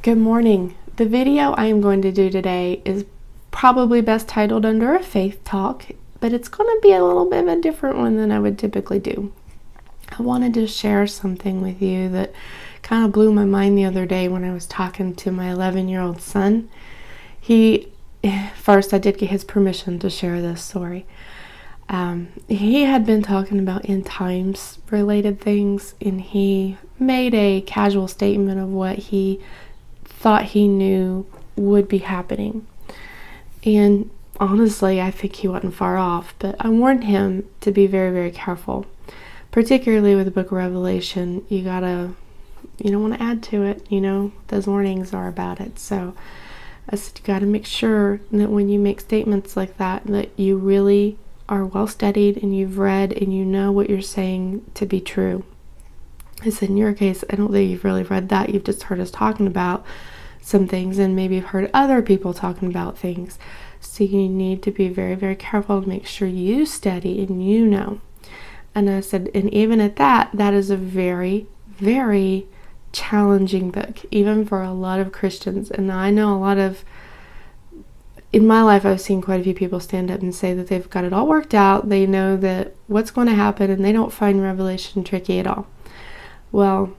Good morning. The video I am going to do today is probably best titled under a faith talk, but it's going to be a little bit of a different one than I would typically do. I wanted to share something with you that kind of blew my mind the other day when I was talking to my 11-year-old son. First I did get his permission to share this story. He had been talking about end times related things, and he made a casual statement of what he thought he knew would be happening. And honestly, I think he wasn't far off, but I warned him to be very, very careful. Particularly with the book of Revelation, you don't want to add to it, those warnings are about it. So I said, you got to make sure that when you make statements like that you really are well studied and you've read and you know what you're saying to be true. I said, in your case, I don't think you've really read that. You've just heard us talking about some things, and maybe you've heard other people talking about things. So you need to be very, very careful to make sure you study and you know. And I said, and even at that is a very, very challenging book, even for a lot of Christians. And I know in my life, I've seen quite a few people stand up and say that they've got it all worked out. They know that what's going to happen, and they don't find Revelation tricky at all. Well,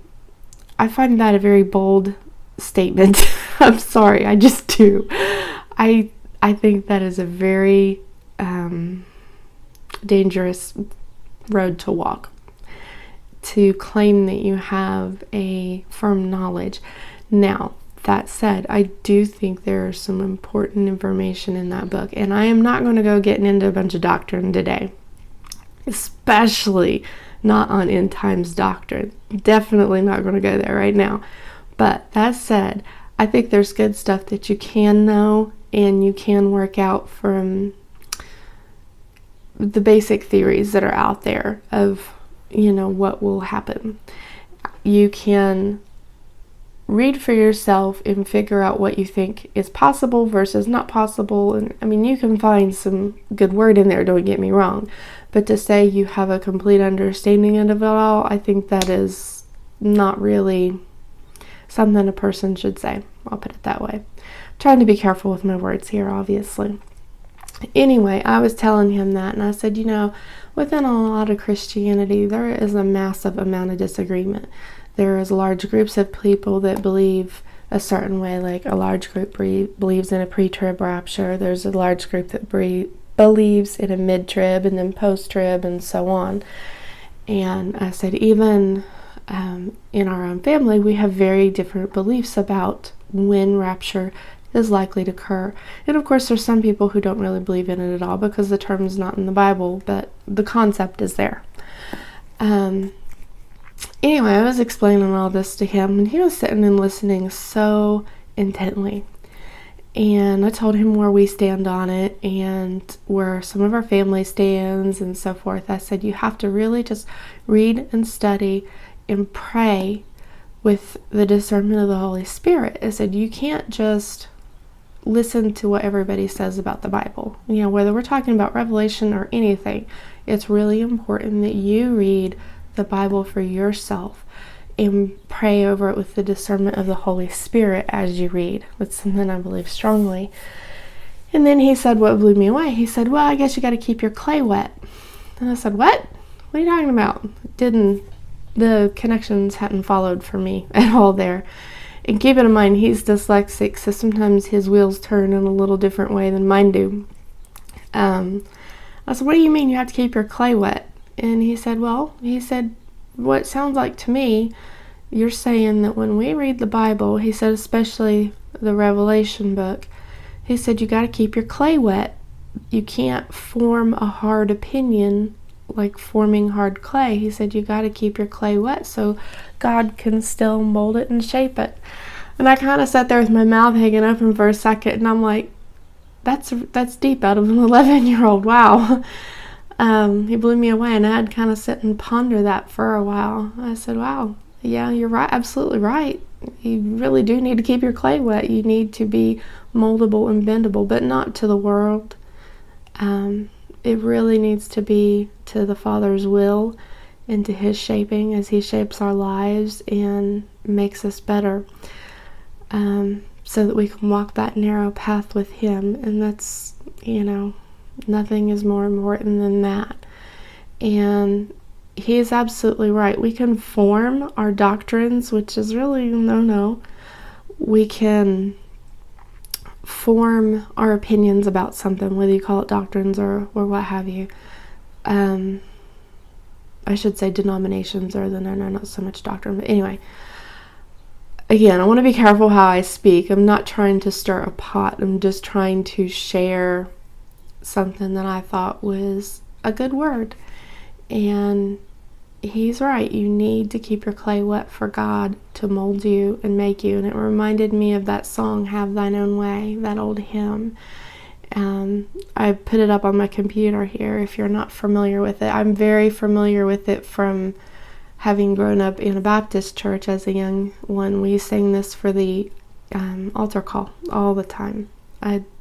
I find that a very bold statement. I'm sorry, I just do. I think that is a very dangerous road to walk, to claim that you have a firm knowledge. Now, that said, I do think there is some important information in that book, and I am not going to go getting into a bunch of doctrine today, especially not on end times doctrine. Definitely not going to go there right now. But that said, I think there's good stuff that you can know and you can work out from the basic theories that are out there of, what will happen. You can read for yourself and figure out what you think is possible versus not possible. And you can find some good word in there, don't get me wrong. But to say you have a complete understanding of it all, I think that is not really something a person should say. I'll put it that way. I'm trying to be careful with my words here, obviously. Anyway, I was telling him that, and I said, within a lot of Christianity, there is a massive amount of disagreement. There is large groups of people that believe a certain way, like a large group believes in a pre-trib rapture. There's a large group that believes in a mid-trib and then post-trib and so on. And I said, even in our own family, we have very different beliefs about when rapture is likely to occur. And of course, there's some people who don't really believe in it at all because the term is not in the Bible, but the concept is there. Anyway, I was explaining all this to him, and he was sitting and listening so intently. And I told him where we stand on it and where some of our family stands and so forth. I said, you have to really just read and study and pray with the discernment of the Holy Spirit. I said, you can't just listen to what everybody says about the Bible. Whether we're talking about Revelation or anything, it's really important that you read the Bible for yourself and pray over it with the discernment of the Holy Spirit as you read. That's something I believe strongly. And then he said what blew me away. He said, well, I guess you got to keep your clay wet. And I said, what? What are you talking about? The connections hadn't followed for me at all there. And keep in mind, he's dyslexic, so sometimes his wheels turn in a little different way than mine do. I said, what do you mean you have to keep your clay wet? And he said, what it sounds like to me, you're saying that when we read the Bible, he said, especially the Revelation book, he said, you got to keep your clay wet. You can't form a hard opinion like forming hard clay. He said, you got to keep your clay wet so God can still mold it and shape it. And I kind of sat there with my mouth hanging open for a second, and I'm like, that's deep out of an 11-year-old. Wow. He blew me away, and I had to kind of sit and ponder that for a while. I said, wow, yeah, you're right, absolutely right. You really do need to keep your clay wet. You need to be moldable and bendable, but not to the world. It really needs to be to the Father's will and to His shaping as He shapes our lives and makes us better. so that we can walk that narrow path with Him. And that's, nothing is more important than that. And He is absolutely right. We can form our doctrines, which is really no. We can form our opinions about something, whether you call it doctrines or what have you. I should say denominations, or not so much doctrine. But anyway, again, I want to be careful how I speak. I'm not trying to stir a pot. I'm just trying to share something that I thought was a good word. And He's right. You need to keep your clay wet for God to mold you and make you. And it reminded me of that song, Have Thine Own Way, that old hymn. I put it up on my computer here if you're not familiar with it. I'm very familiar with it from having grown up in a Baptist church as a young one. We sang this for the altar call all the time.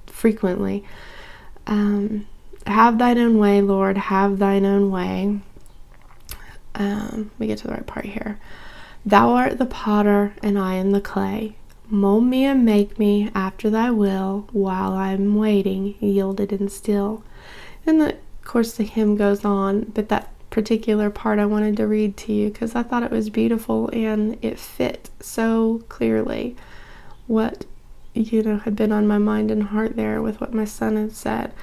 Frequently. Have thine own way, Lord, have thine own way. Let me get to the right part here. Thou art the potter, and I am the clay. Mold me and make me after thy will, while I am waiting, yielded and still. And of course the hymn goes on, but that particular part I wanted to read to you because I thought it was beautiful and it fit so clearly what had been on my mind and heart there with what my son had said.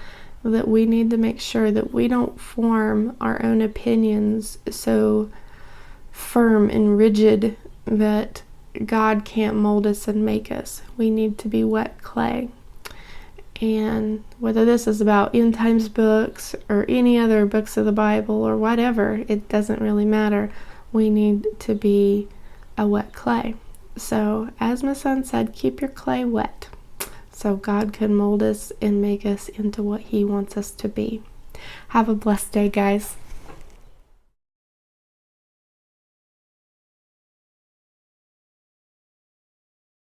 That we need to make sure that we don't form our own opinions so firm and rigid that God can't mold us and make us. We need to be wet clay. And whether this is about end times books or any other books of the Bible or whatever, it doesn't really matter. We need to be a wet clay. So, as my son said, keep your clay wet so God can mold us and make us into what He wants us to be. Have a blessed day, guys.